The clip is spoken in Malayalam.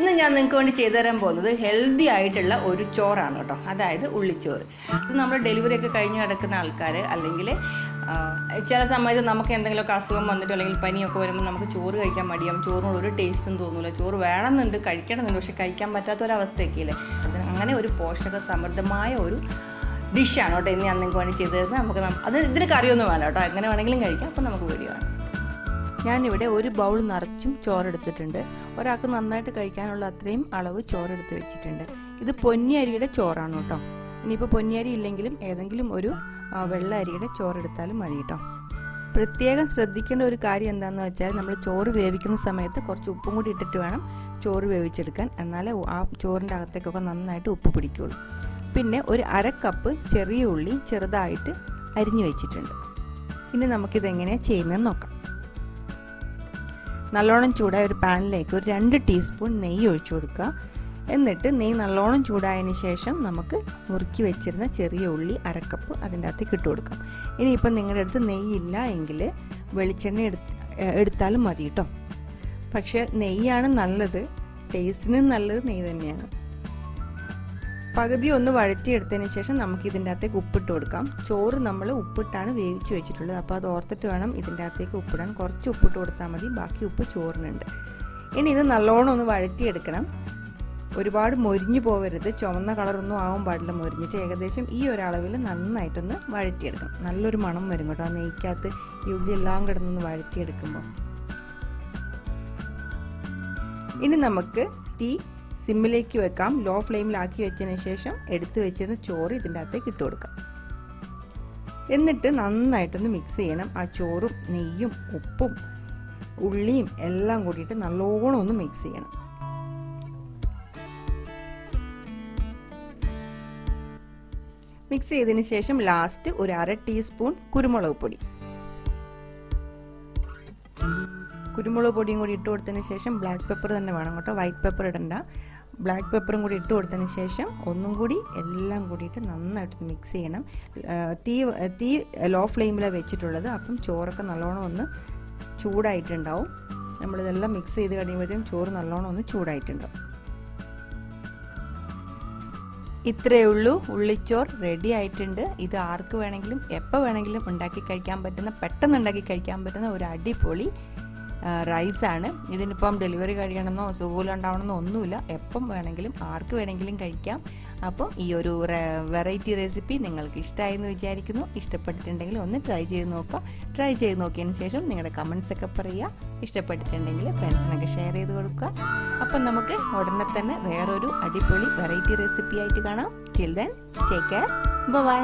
ഇന്ന് ഞാൻ നിങ്ങൾക്ക് വേണ്ടി ചെയ്തു തരാൻ പോകുന്നത് ഹെൽത്തി ആയിട്ടുള്ള ഒരു ചോറാണ് കേട്ടോ. അതായത് ഉള്ളിച്ചോറ്. ഇത് നമ്മൾ ഡെലിവറി ഒക്കെ കഴിഞ്ഞ് കിടക്കുന്ന ആൾക്കാർ, അല്ലെങ്കിൽ ചില സമയത്ത് നമുക്ക് എന്തെങ്കിലുമൊക്കെ അസുഖം വന്നിട്ടോ അല്ലെങ്കിൽ പനിയൊക്കെ വരുമ്പോൾ നമുക്ക് ചോറ് കഴിക്കാൻ മടിയാവും. ചോറിനോട് ഒരു ടേസ്റ്റും തോന്നില്ല. ചോറ് വേണമെന്നുണ്ട്, കഴിക്കണമെന്നുണ്ട്, പക്ഷെ കഴിക്കാൻ പറ്റാത്തൊരവസ്ഥയൊക്കെയില്ലേ. അങ്ങനെ ഒരു പോഷക സമൃദ്ധമായ ഒരു ഡിഷാണ് കേട്ടോ ഇന്ന് ഞാൻ നിങ്ങൾക്ക് വേണ്ടി ചെയ്തു തരുന്നത്. അത് ഇതിന് കറിയൊന്നും വേണ്ട കേട്ടോ, എങ്ങനെ വേണമെങ്കിലും കഴിക്കാം. അപ്പം നമുക്ക് വീഡിയോ ആണ്. ഞാനിവിടെ ഒരു ബൗൾ നിറച്ചും ചോറെടുത്തിട്ടുണ്ട്. ഒരാൾക്ക് നന്നായിട്ട് കഴിക്കാനുള്ള അത്രയും അളവ് ചോറെടുത്ത് വെച്ചിട്ടുണ്ട്. ഇത് പൊന്നി അരിയുടെ ചോറാണ് കേട്ടോ. ഇനിയിപ്പോൾ പൊന്നി അരി ഇല്ലെങ്കിലും ഏതെങ്കിലും ഒരു വെള്ള അരിയുടെ ചോറെടുത്താലും മതി കേട്ടോ. പ്രത്യേകം ശ്രദ്ധിക്കേണ്ട ഒരു കാര്യം എന്താണെന്ന് വെച്ചാൽ, നമ്മൾ ചോറ് വേവിക്കുന്ന സമയത്ത് കുറച്ച് ഉപ്പും കൂടി ഇട്ടിട്ട് വേണം ചോറ് വേവിച്ചെടുക്കാൻ. എന്നാലേ ആ ചോറിൻ്റെ അകത്തേക്കൊക്കെ നന്നായിട്ട് ഉപ്പ് പിടിക്കുകയുള്ളൂ. പിന്നെ ഒരു 1/2 കപ്പ് ചെറിയ ഉള്ളി ചെറുതായിട്ട് അരിഞ്ഞു വെച്ചിട്ടുണ്ട്. ഇനി നമുക്കിതെങ്ങനെയാണ് ചെയ്യുന്നതെന്ന് നോക്കാം. നല്ലോണം ചൂടായ ഒരു പാനിലേക്ക് ഒരു 2 ടീസ്പൂൺ നെയ്യ് ഒഴിച്ചു കൊടുക്കുക. എന്നിട്ട് നെയ്യ് നല്ലോണം ചൂടായതിന് ശേഷം നമുക്ക് മുറുക്കി വെച്ചിരുന്ന ചെറിയ ഉള്ളി 1/2 കപ്പ് അതിൻ്റെ അകത്തേക്ക് ഇട്ട് കൊടുക്കാം. ഇനിയിപ്പം നിങ്ങളുടെ അടുത്ത് നെയ്യില്ല എങ്കിൽ വെളിച്ചെണ്ണ എടുത്താലും മതി കേട്ടോ. പക്ഷേ നെയ്യാണ് നല്ലത്, ടേസ്റ്റിനും നല്ലത് നെയ്യ് തന്നെയാണ്. പകുതി ഒന്ന് വഴറ്റിയെടുത്തതിന് ശേഷം നമുക്ക് ഇതിൻ്റെ അകത്തേക്ക് ഉപ്പിട്ട് കൊടുക്കാം. ചോറ് നമ്മൾ ഉപ്പിട്ടാണ് വേവിച്ച് വെച്ചിട്ടുള്ളത്, അപ്പോൾ അത് ഓർത്തിട്ട് വേണം ഇതിൻ്റെ അകത്തേക്ക് ഉപ്പിടാൻ. കുറച്ച് ഉപ്പിട്ട് കൊടുത്താൽ മതി, ബാക്കി ഉപ്പ് ചോറിനുണ്ട്. ഇനി ഇത് നല്ലോണം ഒന്ന് വഴറ്റിയെടുക്കണം. ഒരുപാട് മൊരിഞ്ഞു പോവരുത്, ചുവന്ന കളറൊന്നും ആവാൻ പാടില്ല. മൊരിഞ്ഞിട്ട് ഏകദേശം ഈ ഒരളവിൽ നന്നായിട്ടൊന്ന് വഴറ്റിയെടുക്കണം. നല്ലൊരു മണം വരും കേട്ടോ ആ നെയ്ക്കകത്ത് ഈ ഉള്ളി എല്ലാം കിടന്നൊന്ന് വഴറ്റിയെടുക്കുമ്പോൾ. ഇനി നമുക്ക് തീ സിമ്മിലേക്ക് വെക്കാം. ലോ ഫ്ലെയിമിലാക്കി വെച്ചതിന് ശേഷം എടുത്തു വെച്ചിരുന്ന ചോറ് ഇതിൻ്റെ അകത്തേക്ക് ഇട്ട് കൊടുക്കാം. എന്നിട്ട് നന്നായിട്ടൊന്ന് മിക്സ് ചെയ്യണം. ആ ചോറും നെയ്യും ഉപ്പും ഉള്ളിയും എല്ലാം കൂടിയിട്ട് നല്ലോണം ഒന്ന് മിക്സ് ചെയ്യണം. മിക്സ് ചെയ്തതിന് ശേഷം ലാസ്റ്റ് ഒരു 1/2 ടീസ്പൂൺ കുരുമുളക് പൊടി, കുരുമുളക് പൊടിയും കൂടി ഇട്ട് കൊടുത്തതിന് ശേഷം ബ്ലാക്ക് പെപ്പർ തന്നെ വേണം കേട്ടോ, വൈറ്റ് പെപ്പർ ഇടണ്ട. ബ്ലാക്ക് പെപ്പറും കൂടി ഇട്ട് കൊടുത്തതിന് ശേഷം ഒന്നും കൂടി എല്ലാം കൂടിയിട്ട് നന്നായിട്ട് മിക്സ് ചെയ്യണം. തീ ലോ ഫ്ലെയിമിലാണ് വെച്ചിട്ടുള്ളത്. അപ്പം ചോറൊക്കെ നല്ലോണം ഒന്ന് ചൂടായിട്ടുണ്ടാവും. നമ്മളിതെല്ലാം മിക്സ് ചെയ്ത് കഴിയുമ്പോഴത്തേക്കും ചോറ് നല്ലോണം ഒന്ന് ചൂടായിട്ടുണ്ടാവും. ഇത്രയേ ഉള്ളൂ, ഉള്ളിച്ചോറ് റെഡി ആയിട്ടുണ്ട്. ഇത് ആർക്ക് വേണമെങ്കിലും എപ്പോൾ വേണമെങ്കിലും ഉണ്ടാക്കി കഴിക്കാൻ പറ്റുന്ന, പെട്ടെന്ന് ഉണ്ടാക്കി കഴിക്കാൻ പറ്റുന്ന ഒരു അടിപൊളി റൈസാണ്. ഇതിനിപ്പം ഡെലിവറി കഴിയണമെന്നോ സുഖമുണ്ടാവണമെന്നോ ഒന്നുമില്ല, എപ്പം വേണമെങ്കിലും ആർക്ക് വേണമെങ്കിലും കഴിക്കാം. അപ്പോൾ ഈ ഒരു വെറൈറ്റി റെസിപ്പി നിങ്ങൾക്ക് ഇഷ്ടമായെന്ന് വിചാരിക്കുന്നു. ഇഷ്ടപ്പെട്ടിട്ടുണ്ടെങ്കിൽ ഒന്ന് ട്രൈ ചെയ്ത് നോക്കുക. ട്രൈ ചെയ്ത് നോക്കിയതിന് ശേഷം നിങ്ങളുടെ കമൻസ് ഒക്കെ പറയുക. ഇഷ്ടപ്പെട്ടിട്ടുണ്ടെങ്കിൽ ഫ്രണ്ട്സിനൊക്കെ ഷെയർ ചെയ്ത് കൊടുക്കുക. അപ്പം നമുക്ക് ഉടനെ തന്നെ വേറൊരു അടിപൊളി വെറൈറ്റി റെസിപ്പി ആയിട്ട് കാണാം. Till then take care, by.